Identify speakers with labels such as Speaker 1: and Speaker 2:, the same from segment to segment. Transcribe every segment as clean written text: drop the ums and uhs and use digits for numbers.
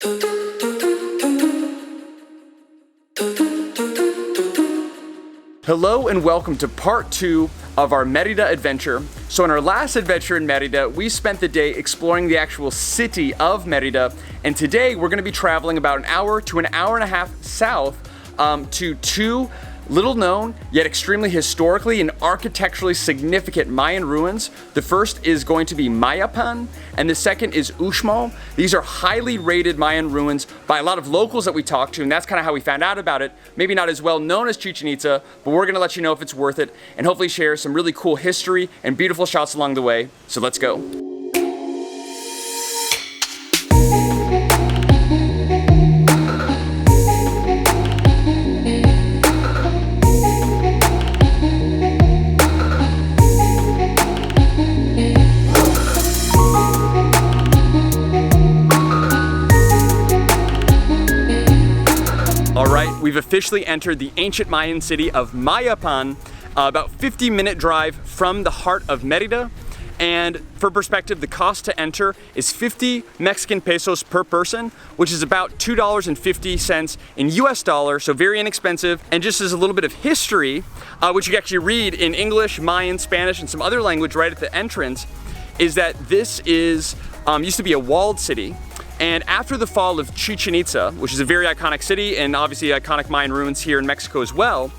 Speaker 1: Hello and welcome to part 2 of our Merida adventure. So in our last adventure in Merida, we spent the day exploring the actual city of Merida, and today we're going to be traveling about an hour to an hour and a half south to two little known yet extremely historically and architecturally significant Mayan ruins. The first is going to be Mayapan and the second is Uxmal. These are highly rated Mayan ruins by a lot of locals that we talked to, and that's kind of how we found out about it. Maybe not as well known as Chichen Itza, but we're gonna let you know if it's worth it and hopefully share some really cool history and beautiful shots along the way. So let's go. We've officially entered the ancient Mayan city of Mayapan, about 50-minute drive from the heart of Merida. And for perspective, the cost to enter is 50 Mexican pesos per person, which is about $2.50 in US dollars, so very inexpensive. And just as a little bit of history, which you can actually read in English, Mayan, Spanish, and some other language right at the entrance, is that this is used to be a walled city. And after the fall of Chichen Itza, which is a very iconic city and obviously iconic Mayan ruins here in Mexico as well,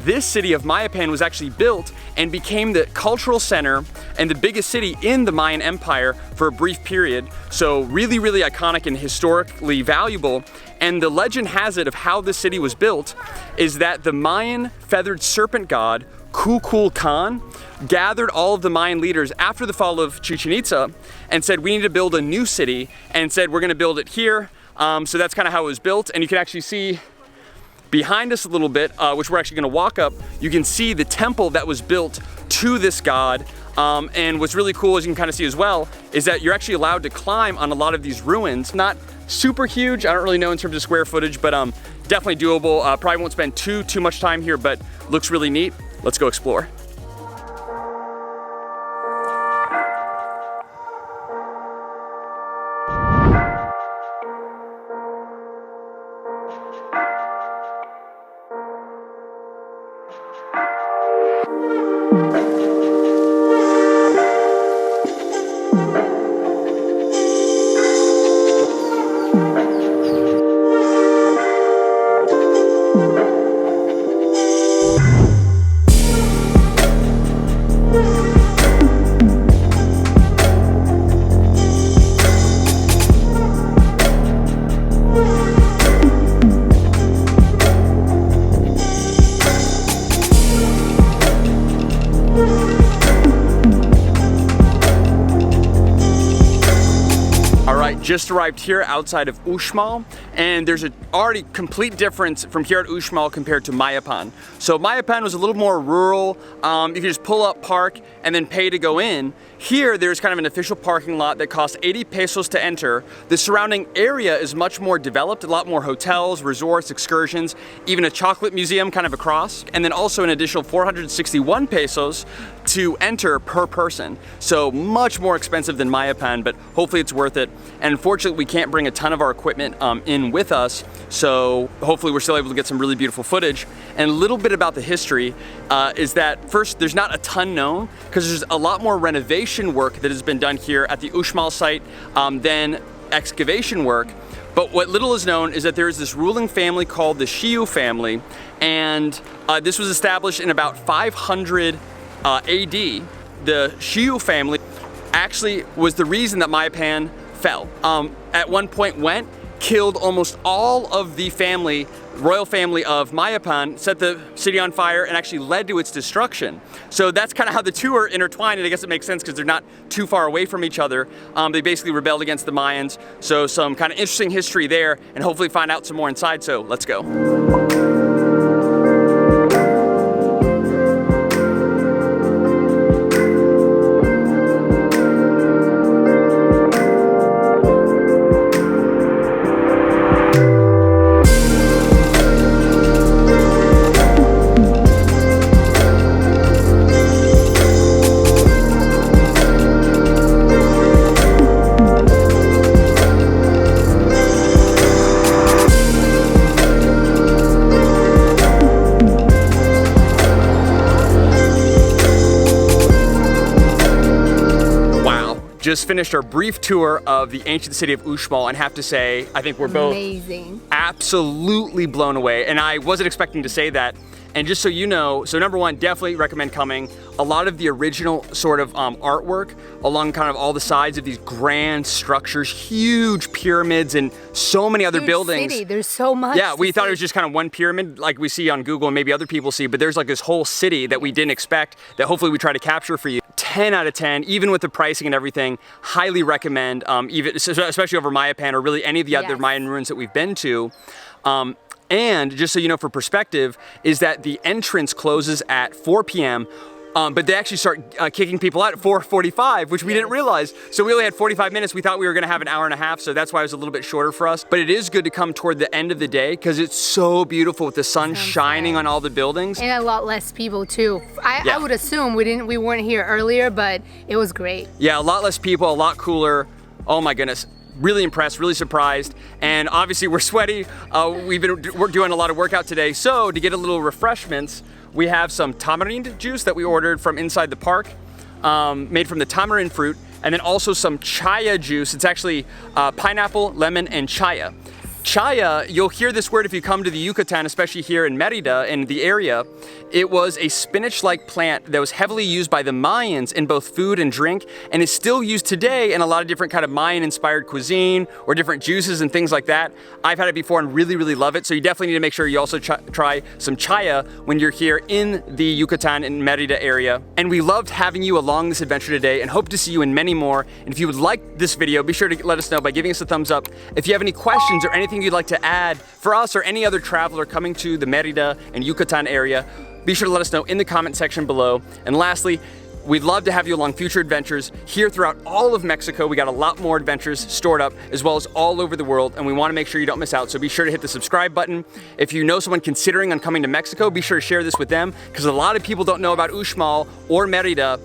Speaker 1: this city of Mayapan was actually built and became the cultural center and the biggest city in the Mayan Empire for a brief period. So really, really iconic and historically valuable. And the legend has it of how this city was built is that the Mayan feathered serpent god, KUKULKAN, gathered all of the Mayan leaders after the fall of Chichen Itza and said, we need to build a new city, and said, we're gonna build it here. So that's kind of how it was built. And you can actually see behind us a little bit, which we're actually gonna walk up, you can see the temple that was built to this god. And what's really cool, as you can kind of see as well, is that you're actually allowed to climb on a lot of these ruins. Not super huge, I don't really know in terms of square footage, but definitely doable. Probably won't spend too much time here, but looks really neat. Let's go explore. Just arrived here outside of Uxmal, and there's an already complete difference from here at Uxmal compared to Mayapan. So Mayapan was a little more rural. You could just pull up, park, and then pay to go in. Here, there's kind of an official parking lot that costs 80 pesos to enter. The surrounding area is much more developed, a lot more hotels, resorts, excursions, even a chocolate museum kind of across, and then also an additional 461 pesos to enter per person. So much more expensive than Mayapan, but hopefully it's worth it. And unfortunately, we can't bring a ton of our equipment in with us, so hopefully we're still able to get some really beautiful footage. And a little bit about the history is that first, there's not a ton known because there's a lot more renovation work that has been done here at the Uxmal site than excavation work. But what little is known is that there is this ruling family called the Xiu family, and this was established in about 500 AD. The Xiu family actually was the reason that Mayapan fell. At one point killed almost all of the royal family of Mayapan, set the city on fire, and actually led to its destruction. So that's kind of how the two are intertwined, and I guess it makes sense because they're not too far away from each other. They basically rebelled against the Mayans, so some kind of interesting history there, and hopefully find out some more inside, so let's go. just finished our brief tour of the ancient city of Uxmal, and have to say, I think we're both absolutely blown away. And I wasn't expecting to say that. And just so you know, so number one, definitely recommend coming. A lot of the original sort of artwork along kind of all the sides of these grand structures, huge pyramids and so many other buildings.
Speaker 2: City. There's so much.
Speaker 1: Yeah, we thought it was just kind of one pyramid like we see on Google and maybe other people see, but there's like this whole city that we didn't expect that hopefully we try to capture for you. 10 out of 10, even with the pricing and everything, highly recommend, even especially over Mayapan or really any of the other Mayan ruins that we've been to. And just so you know, for perspective, is that the entrance closes at 4 p.m., but they actually start kicking people out at 4:45, which we didn't realize. So we only had 45 minutes. We thought we were gonna have an hour and a half, so that's why it was a little bit shorter for us. But it is good to come toward the end of the day because it's so beautiful with the sun shining on all the buildings.
Speaker 2: And a lot less people too. I would assume we weren't here earlier, but it was great.
Speaker 1: Yeah, a lot less people, a lot cooler. Oh my goodness. Really impressed, really surprised, and obviously we're sweaty. We're doing a lot of workout today, so to get a little refreshments, we have some tamarind juice that we ordered from inside the park, made from the tamarind fruit, and then also some chaya juice. It's actually pineapple, lemon, and chaya. Chaya, you'll hear this word if you come to the Yucatan, especially here in Merida, in the area. It was a spinach-like plant that was heavily used by the Mayans in both food and drink, and is still used today in a lot of different kind of Mayan-inspired cuisine or different juices and things like that. I've had it before and really, really love it, so you definitely need to make sure you also try some chaya when you're here in the Yucatan and Merida area. And we loved having you along this adventure today and hope to see you in many more. And if you would like this video, be sure to let us know by giving us a thumbs up. If you have any questions or anything you'd like to add for us or any other traveler coming to the Merida and Yucatan area, be sure to let us know in the comment section below. And lastly, we'd love to have you along future adventures here throughout all of Mexico. We got a lot more adventures stored up, as well as all over the world, and we want to make sure you don't miss out. So be sure to hit the subscribe button. If you know someone considering on coming to Mexico, be sure to share this with them, because a lot of people don't know about Uxmal or Merida.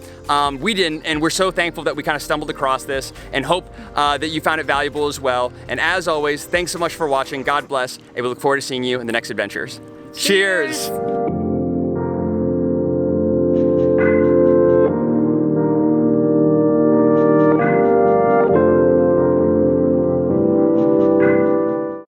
Speaker 1: We didn't, and we're so thankful that we kind of stumbled across this, and hope that you found it valuable as well. And as always, thanks so much for watching. God bless, and we look forward to seeing you in the next adventures. Cheers.